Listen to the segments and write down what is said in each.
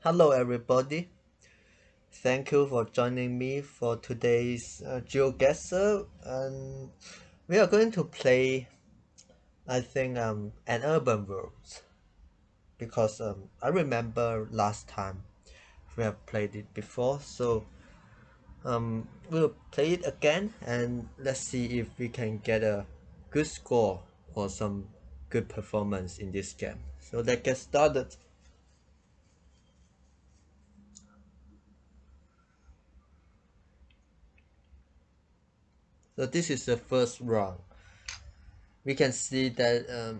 Hello, everybody. Thank you for joining me for today's GeoGuessr, and we are going to play, I think, an urban world because I remember last time we have played it before, so we'll play it again and let's see if we can get a good score or some good performance in this game. So let's get started. So this is the first round. We can see that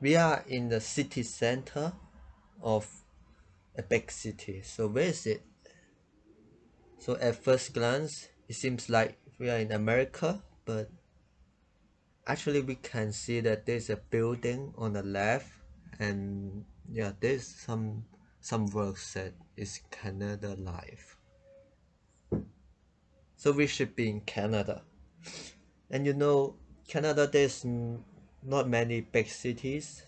we are in the city center of a big city. So where is it? So at first glance, it seems like we are in America, but actually we can see that there's a building on the left, and yeah, there's some works that is Canada Life. So we should be in Canada. And Canada, not many big cities,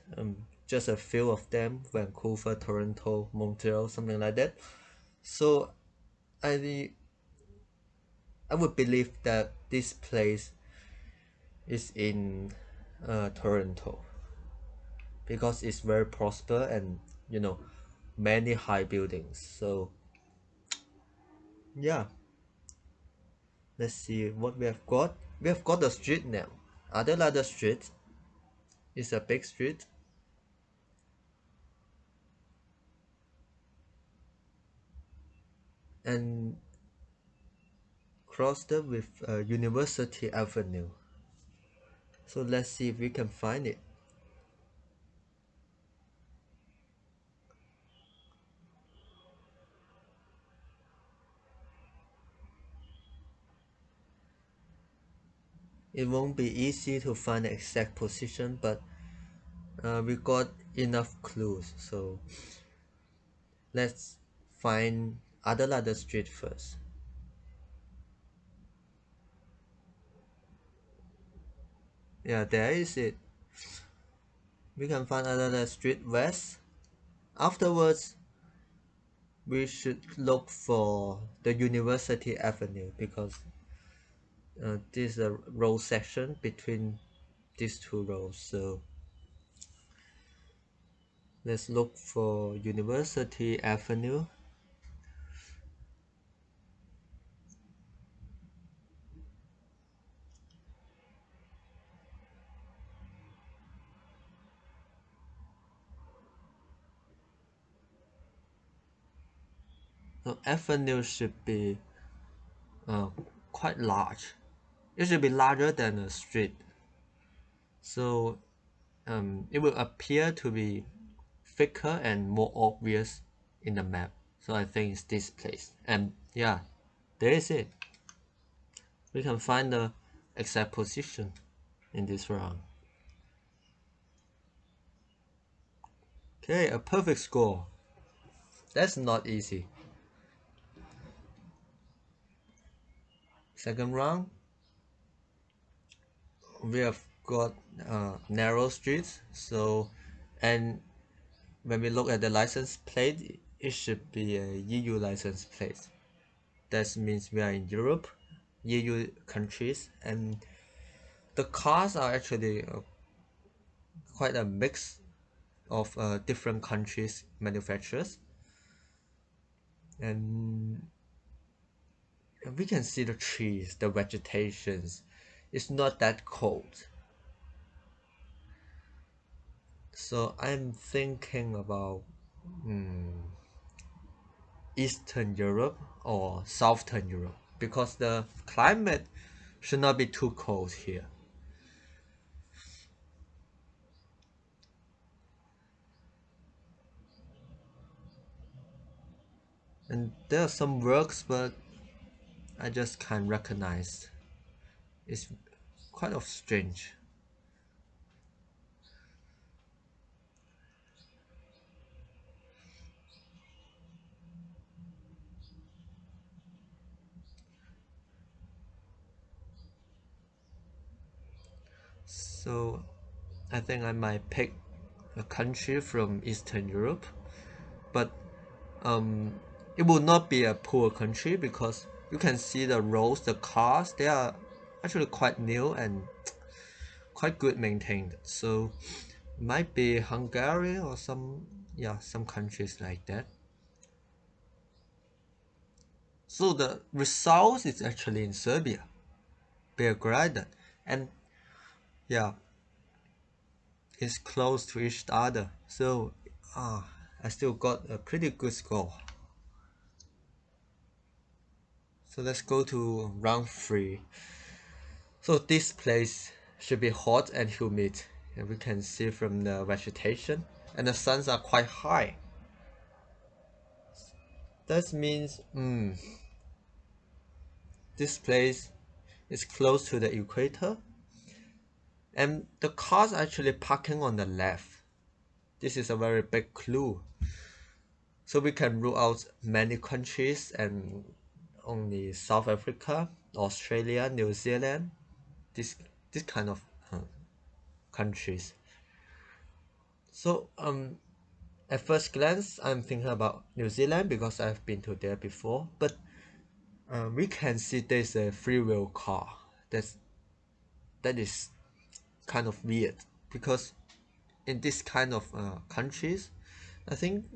just a few of them: Vancouver, Toronto, Montreal, something like that. So I I would believe that this place is in Toronto because it's very prosper and many high buildings. So yeah, let's see what we have got. We have got the street name. Adelaide Street is a big street, and crossed with University Avenue. So let's see if we can find it. It won't be easy to find the exact position, but we got enough clues. So let's find Adelaide Street first. Yeah, there is it. We can find Adelaide Street West. Afterwards, we should look for the University Avenue because this is a road section between these two roads. So let's look for University Avenue. So avenue should be uh, quite large. It should be larger than a street. So it will appear to be thicker and more obvious in the map. So I think it's this place. And yeah, there is it. We can find the exact position in this round. Okay, a perfect score. That's not easy. Second round, we have got narrow streets. So, and when we look at the license plate, it should be a EU license plate. That means we are in Europe, EU countries, and the cars are actually quite a mix of different countries' manufacturers, and we can see the trees, the vegetations. It's not that cold, so I'm thinking about Eastern Europe or Southern Europe because the climate should not be too cold here. And there are some works, but I just can't recognize. It's quite of strange. So I think I might pick a country from Eastern Europe, but um, it would not be a poor country because you can see the roads, the cars, they are actually quite new and quite good maintained. So might be Hungary or some countries like that. So the result is actually in Serbia, Belgrade, and yeah, it's close to each other. So I still got a pretty good score. So let's go to round 3. So this place should be hot and humid, and we can see from the vegetation, and the suns are quite high. That means this place is close to the equator, and the cars are actually parking on the left. This is a very big clue. So we can rule out many countries and only South Africa, Australia, New Zealand, this this kind of countries. So at first glance, I'm thinking about New Zealand because I've been to there before. But we can see there's a free-wheel car. That is kind of weird because in this kind of countries, I think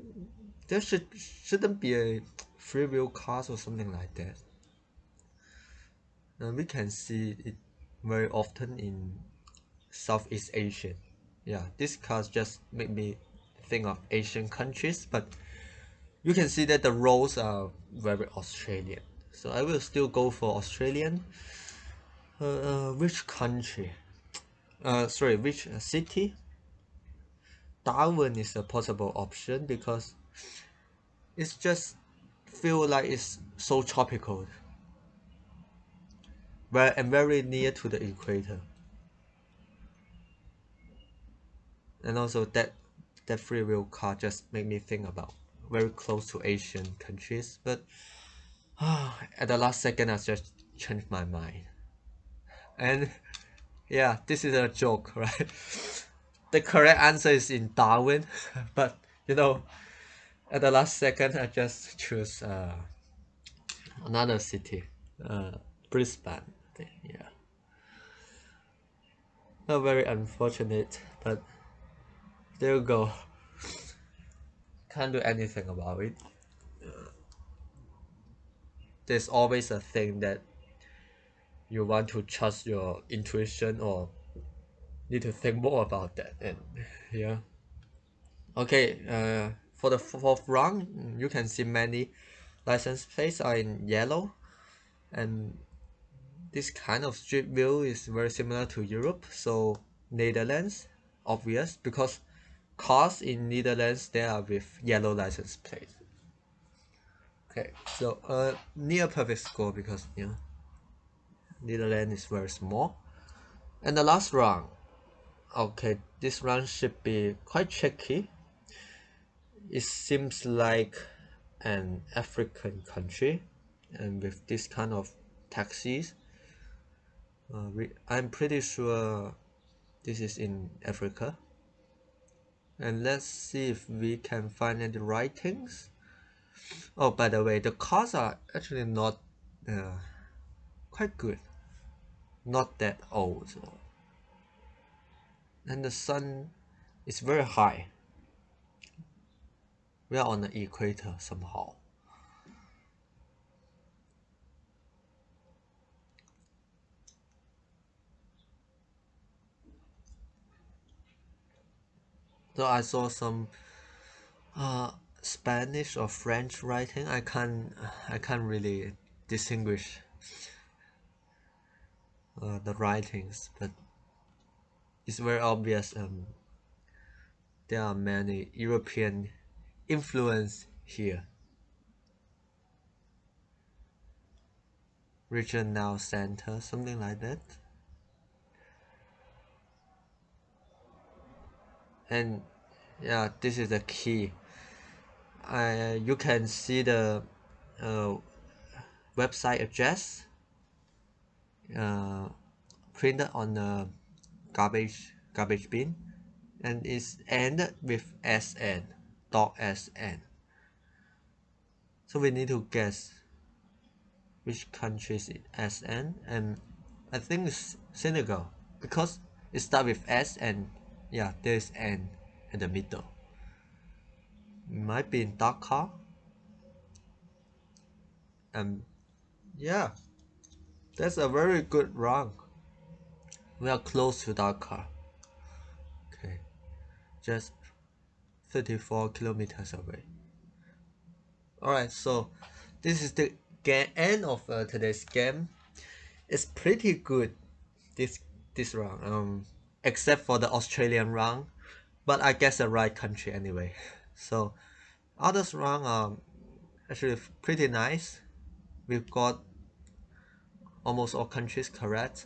there shouldn't be a free-wheel cars or something like that. We can see it very often in Southeast Asia. Yeah, these cars just make me think of Asian countries, but you can see that the roads are very Australian. So I will still go for Australian. Which country? Sorry, which city? Darwin is a possible option because it's just feel like it's so tropical, and very near to the equator, and also that free will car just make me think about very close to Asian countries. But at the last second, I just changed my mind, and yeah, this is a joke, right? The correct answer is in Darwin, but you know, at the last second, I just choose another city, uh, Brisbane. Yeah, not very unfortunate, but there you go. Can't do anything about it. There's always a thing that you want to trust your intuition or need to think more about that. And yeah, okay. For the fourth round, you can see many license plates are in yellow, and this kind of street view is very similar to Europe. So Netherlands, obvious because cars in Netherlands they are with yellow license plates. Okay, so near perfect score because Netherlands is very small. And the last round, okay, this round should be quite tricky. It seems like an African country, and with this kind of taxis, I'm pretty sure this is in Africa. And let's see if we can find any writings. Oh, by the way, the cars are actually not uh, quite good, not that old, and the sun is very high. We are on the equator somehow. So I saw some uh, Spanish or French writing. I can't really distinguish the writings, but it's very obvious. There are many European influence here. Regional center, something like that. And yeah, this is the key. You can see the uh, website address uh, printed on a garbage bin, and it's ended with sn .sn. So we need to guess which country is SN, and I think it's Senegal because it starts with S and yeah, there's N in the middle. It might be in Dakar, and yeah, that's a very good run. We are close to Dakar. Okay, just 34 kilometers away. Alright, so this is the end of today's game. It's pretty good this this round, except for the Australian round, but I guess the right country anyway. So others round actually pretty nice. We've got almost all countries correct.